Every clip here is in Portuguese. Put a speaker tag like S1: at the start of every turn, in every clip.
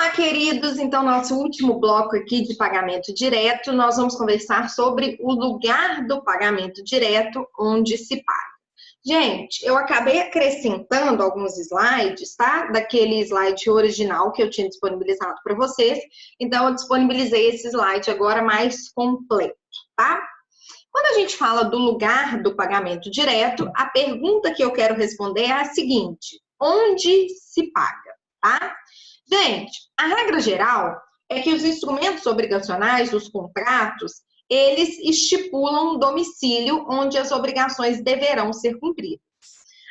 S1: Olá, queridos. Então, nosso último bloco aqui de pagamento direto, nós vamos conversar sobre o lugar do pagamento direto onde se paga. Gente, eu acabei acrescentando alguns slides, tá? Daquele slide original que eu tinha disponibilizado para vocês. Então, eu disponibilizei esse slide agora mais completo, tá? Quando a gente fala do lugar do pagamento direto, a pergunta que eu quero responder é a seguinte: onde se paga, tá? Gente, a regra geral é que os instrumentos obrigacionais, os contratos, eles estipulam um domicílio onde as obrigações deverão ser cumpridas.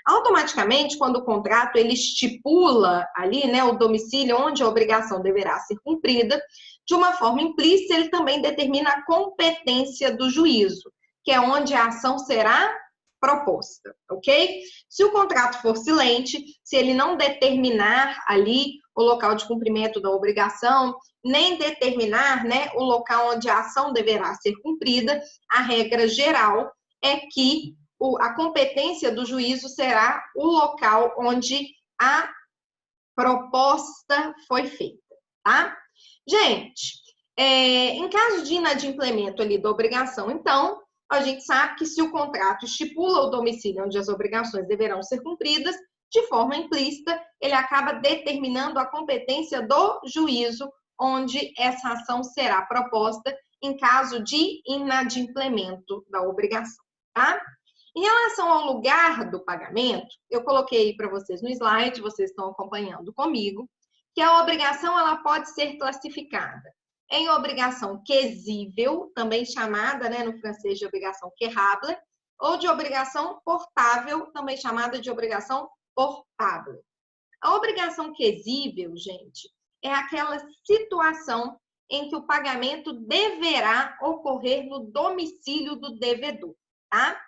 S1: Automaticamente, quando o contrato ele estipula ali, né, o domicílio onde a obrigação deverá ser cumprida, de uma forma implícita, ele também determina a competência do juízo, que é onde a ação será proposta, ok? Se o contrato for silente, se ele não determinar ali o local de cumprimento da obrigação, nem determinar, né, o local onde a ação deverá ser cumprida, a regra geral é que a competência do juízo será o local onde a proposta foi feita, tá? Gente, em caso de inadimplemento ali da obrigação, então, a gente sabe que se o contrato estipula o domicílio onde as obrigações deverão ser cumpridas, de forma implícita, ele acaba determinando a competência do juízo onde essa ação será proposta em caso de inadimplemento da obrigação, tá? Em relação ao lugar do pagamento, eu coloquei para vocês no slide, vocês estão acompanhando comigo, que a obrigação ela pode ser classificada em obrigação quesível, também chamada, né, no francês de obrigação querrable, ou de obrigação portável, também chamada de obrigação portável. A obrigação quesível, gente, é aquela situação em que o pagamento deverá ocorrer no domicílio do devedor, tá?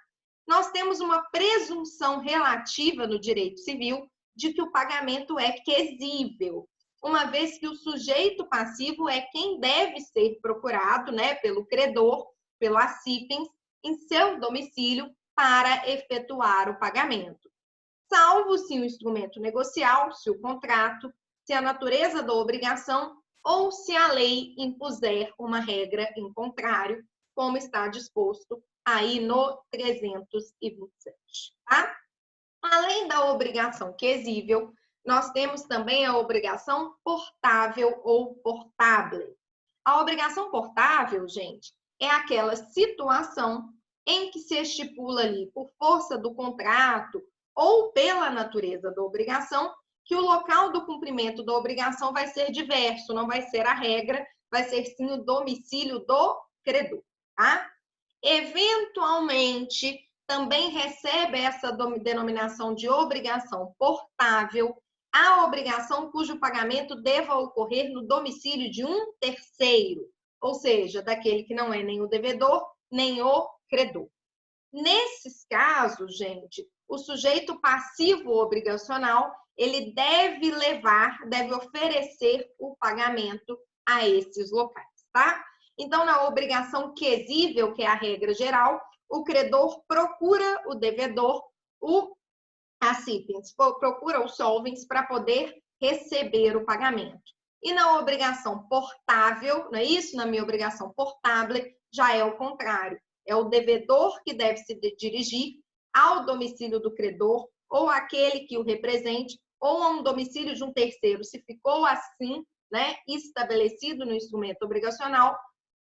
S1: Nós temos uma presunção relativa no direito civil de que o pagamento é quesível, uma vez que o sujeito passivo é quem deve ser procurado, né, pelo credor, pelo acipens, em seu domicílio para efetuar o pagamento. Salvo se o instrumento negocial, se o contrato, se a natureza da obrigação ou se a lei impuser uma regra em contrário, como está disposto aí no 327, tá? Além da obrigação quesível, nós temos também a obrigação portável ou portável. A obrigação portável, gente, é aquela situação em que se estipula ali, por força do contrato ou pela natureza da obrigação, que o local do cumprimento da obrigação vai ser diverso, não vai ser a regra, vai ser sim o domicílio do credor, tá? Eventualmente, também recebe essa denominação de obrigação portável a obrigação cujo pagamento deva ocorrer no domicílio de um terceiro, ou seja, daquele que não é nem o devedor, nem o credor. Nesses casos, gente, o sujeito passivo obrigacional, ele deve oferecer o pagamento a esses locais, tá? Então, na obrigação quesível, que é a regra geral, o credor procura o devedor, o acipens, procura os solvens para poder receber o pagamento. E na obrigação portável, não é isso? Na minha obrigação portável, já é o contrário. É o devedor que deve se dirigir ao domicílio do credor, ou aquele que o represente, ou a um domicílio de um terceiro, se ficou assim, né, estabelecido no instrumento obrigacional,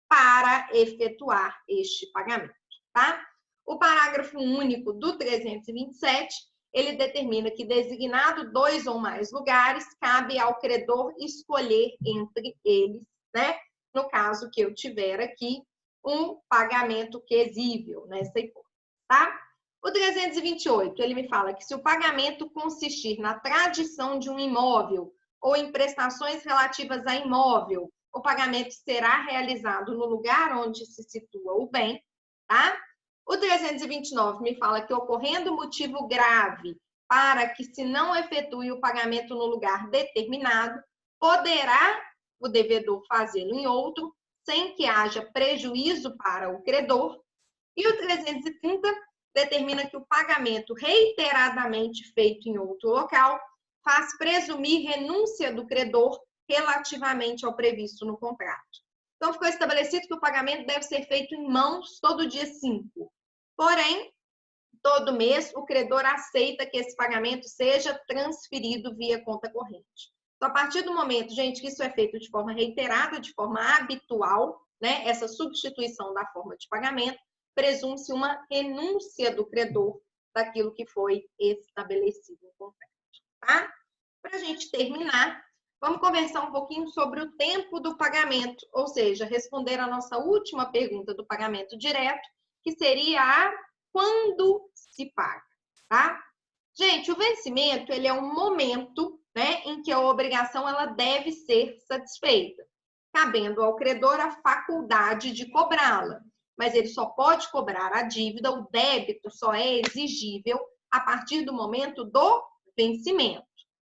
S1: para efetuar este pagamento, tá? O parágrafo único do 327, ele determina que, designado 2 ou mais lugares, cabe ao credor escolher entre eles, né? No caso que eu tiver aqui, um pagamento quesível nessa hipótese, tá? O 328, ele me fala que se o pagamento consistir na tradição de um imóvel ou em prestações relativas a imóvel, o pagamento será realizado no lugar onde se situa o bem, tá? O 329 me fala que, ocorrendo motivo grave para que se não efetue o pagamento no lugar determinado, poderá o devedor fazê-lo em outro, sem que haja prejuízo para o credor. E o 330 determina que o pagamento reiteradamente feito em outro local faz presumir renúncia do credor, relativamente ao previsto no contrato. Então, ficou estabelecido que o pagamento deve ser feito em mãos todo dia 5. Porém, todo mês, o credor aceita que esse pagamento seja transferido via conta corrente. Então, a partir do momento, gente, que isso é feito de forma reiterada, de forma habitual, né, essa substituição da forma de pagamento, presume-se uma renúncia do credor daquilo que foi estabelecido no contrato, tá? Para a gente terminar, vamos conversar um pouquinho sobre o tempo do pagamento, ou seja, responder a nossa última pergunta do pagamento direto, que seria a quando se paga, tá? Gente, o vencimento, ele é um momento, né, em que a obrigação ela deve ser satisfeita, cabendo ao credor a faculdade de cobrá-la, mas ele só pode cobrar a dívida, o débito só é exigível a partir do momento do vencimento.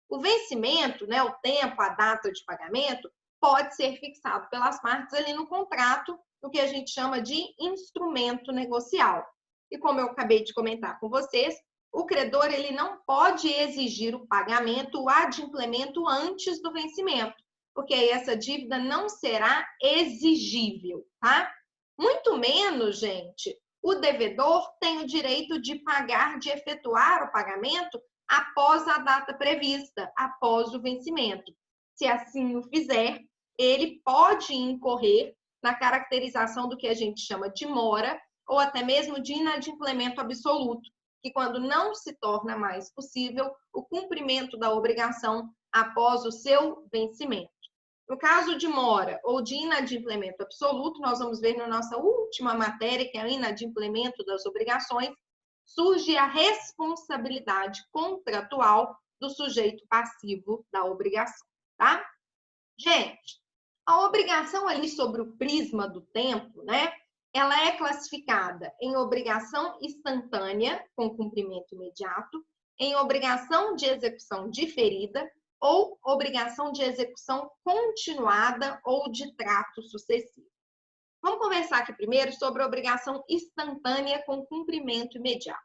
S1: O vencimento, né, o tempo, a data de pagamento, pode ser fixado pelas partes ali no contrato, o que a gente chama de instrumento negocial. E como eu acabei de comentar com vocês, o credor ele não pode exigir o pagamento, o adimplemento antes do vencimento, porque aí essa dívida não será exigível, tá? Muito menos, gente, o devedor tem o direito de pagar, de efetuar o pagamento após a data prevista, após o vencimento. Se assim o fizer, ele pode incorrer na caracterização do que a gente chama de mora ou até mesmo de inadimplemento absoluto, que quando não se torna mais possível o cumprimento da obrigação após o seu vencimento. No caso de mora ou de inadimplemento absoluto, nós vamos ver na nossa última matéria, que é o inadimplemento das obrigações, surge a responsabilidade contratual do sujeito passivo da obrigação, tá? Gente, a obrigação ali sobre o prisma do tempo, né? Ela é classificada em obrigação instantânea, com cumprimento imediato, em obrigação de execução diferida ou obrigação de execução continuada ou de trato sucessivo. Vamos conversar aqui primeiro sobre a obrigação instantânea com cumprimento imediato.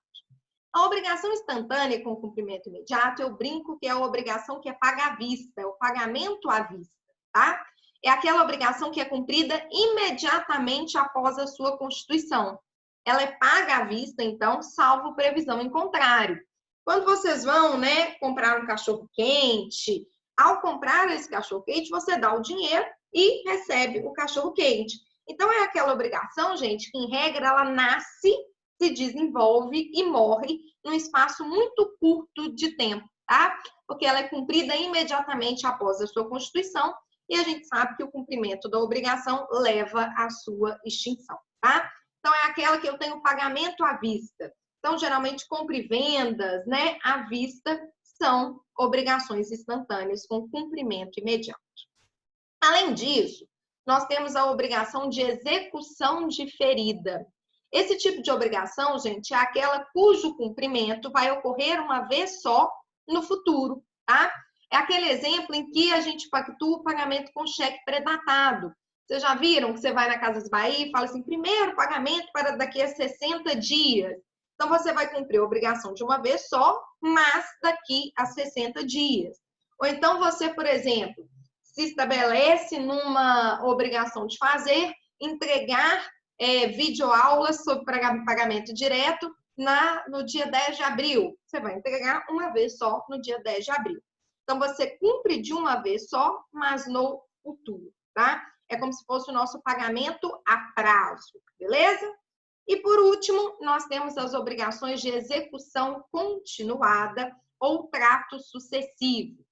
S1: A obrigação instantânea com cumprimento imediato, eu brinco que é a obrigação que é paga à vista, é o pagamento à vista, tá? É aquela obrigação que é cumprida imediatamente após a sua constituição. Ela é paga à vista, então, salvo previsão em contrário. Quando vocês vão, né, comprar um cachorro-quente, ao comprar esse cachorro-quente, você dá o dinheiro e recebe o cachorro-quente. Então, é aquela obrigação, gente, que em regra ela nasce, se desenvolve e morre num espaço muito curto de tempo, tá? Porque ela é cumprida imediatamente após a sua constituição e a gente sabe que o cumprimento da obrigação leva à sua extinção, tá? Então, é aquela que eu tenho pagamento à vista. Então, geralmente, compra e vendas, né, à vista, são obrigações instantâneas com cumprimento imediato. Além disso, nós temos a obrigação de execução diferida. Esse tipo de obrigação, gente, é aquela cujo cumprimento vai ocorrer uma vez só no futuro, tá? É aquele exemplo em que a gente pactua o pagamento com cheque pré-datado. Vocês já viram que você vai na Casas Bahia e fala assim, primeiro pagamento para daqui a 60 dias. Então, você vai cumprir a obrigação de uma vez só, mas daqui a 60 dias. Ou então, você, por exemplo, se estabelece numa obrigação de fazer, entregar videoaulas sobre pagamento direto no dia 10 de abril. Você vai entregar uma vez só no dia 10 de abril. Então, você cumpre de uma vez só, mas no futuro, tá? É como se fosse o nosso pagamento a prazo, beleza? E, por último, nós temos as obrigações de execução continuada ou trato sucessivo.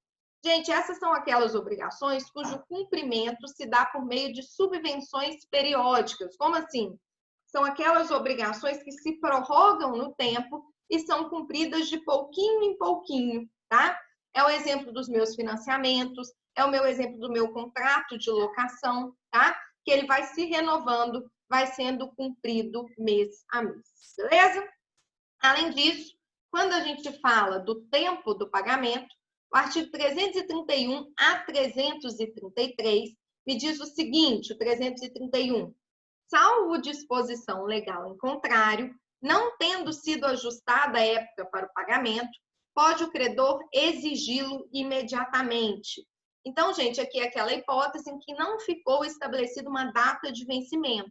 S1: Gente, essas são aquelas obrigações cujo cumprimento se dá por meio de subvenções periódicas. Como assim? São aquelas obrigações que se prorrogam no tempo e são cumpridas de pouquinho em pouquinho, tá? É o exemplo dos meus financiamentos, é o meu exemplo do meu contrato de locação, tá? Que ele vai se renovando, vai sendo cumprido mês a mês, beleza? Além disso, quando a gente fala do tempo do pagamento, o artigo 331 a 333 me diz o seguinte, o 331, salvo disposição legal em contrário, não tendo sido ajustada a época para o pagamento, pode o credor exigi-lo imediatamente. Então, gente, aqui é aquela hipótese em que não ficou estabelecida uma data de vencimento.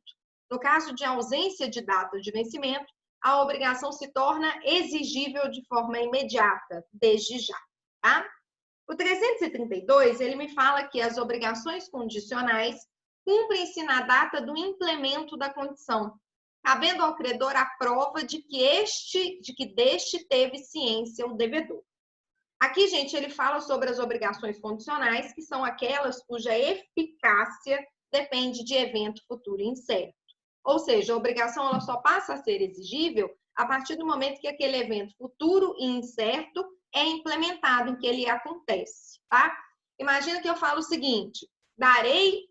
S1: No caso de ausência de data de vencimento, a obrigação se torna exigível de forma imediata, desde já, tá? O 332, ele me fala que as obrigações condicionais cumprem-se na data do implemento da condição, cabendo ao credor a prova de que deste teve ciência o devedor. Aqui, gente, ele fala sobre as obrigações condicionais, que são aquelas cuja eficácia depende de evento futuro incerto. Ou seja, a obrigação ela só passa a ser exigível a partir do momento que aquele evento futuro e incerto é implementado, em que ele acontece, tá? Imagina que eu falo o seguinte: darei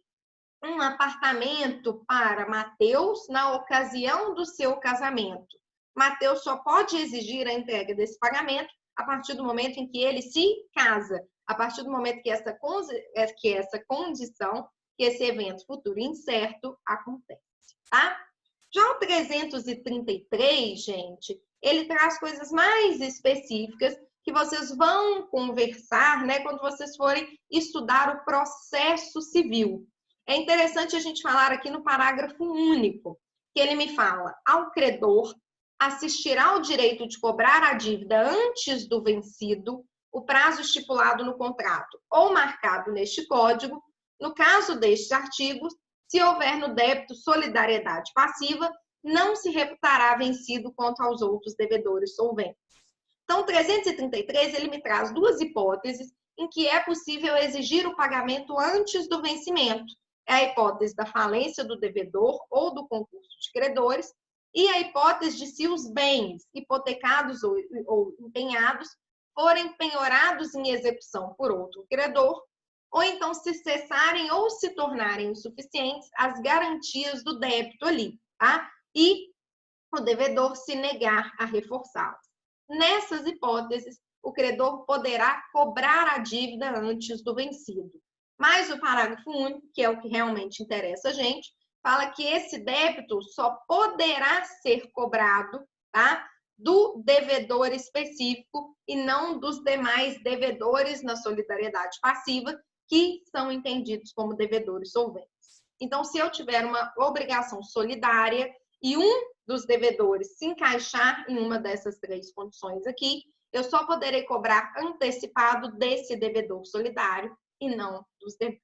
S1: um apartamento para Mateus na ocasião do seu casamento. Mateus só pode exigir a entrega desse pagamento a partir do momento em que ele se casa, a partir do momento que essa condição, que esse evento futuro incerto acontece, tá? Já o 333, gente, ele traz coisas mais específicas que vocês vão conversar, né, quando vocês forem estudar o processo civil. É interessante a gente falar aqui no parágrafo único, que ele me fala: ao credor assistirá ao direito de cobrar a dívida antes do vencido, o prazo estipulado no contrato ou marcado neste código, no caso destes artigos, se houver no débito solidariedade passiva, não se reputará vencido quanto aos outros devedores solventes. Então, o 333, ele me traz duas hipóteses em que é possível exigir o pagamento antes do vencimento. É a hipótese da falência do devedor ou do concurso de credores, e a hipótese de se os bens hipotecados ou empenhados forem penhorados em execução por outro credor, ou então se cessarem ou se tornarem insuficientes as garantias do débito ali, tá? E o devedor se negar a reforçá-las. Nessas hipóteses, o credor poderá cobrar a dívida antes do vencido. Mas o parágrafo único, que é o que realmente interessa a gente, fala que esse débito só poderá ser cobrado, tá, do devedor específico e não dos demais devedores na solidariedade passiva, que são entendidos como devedores solventes. Então, se eu tiver uma obrigação solidária e um dos devedores se encaixar em uma dessas três condições aqui, eu só poderei cobrar antecipado desse devedor solidário e não dos demais,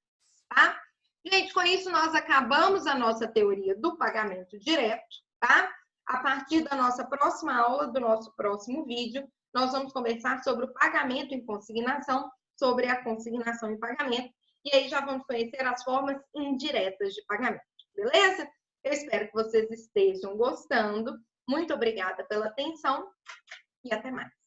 S1: tá? Gente, com isso nós acabamos a nossa teoria do pagamento direto, tá? A partir da nossa próxima aula, do nosso próximo vídeo, nós vamos conversar sobre o pagamento em consignação, sobre a consignação em pagamento, e aí já vamos conhecer as formas indiretas de pagamento, beleza? Eu espero que vocês estejam gostando. Muito obrigada pela atenção e até mais.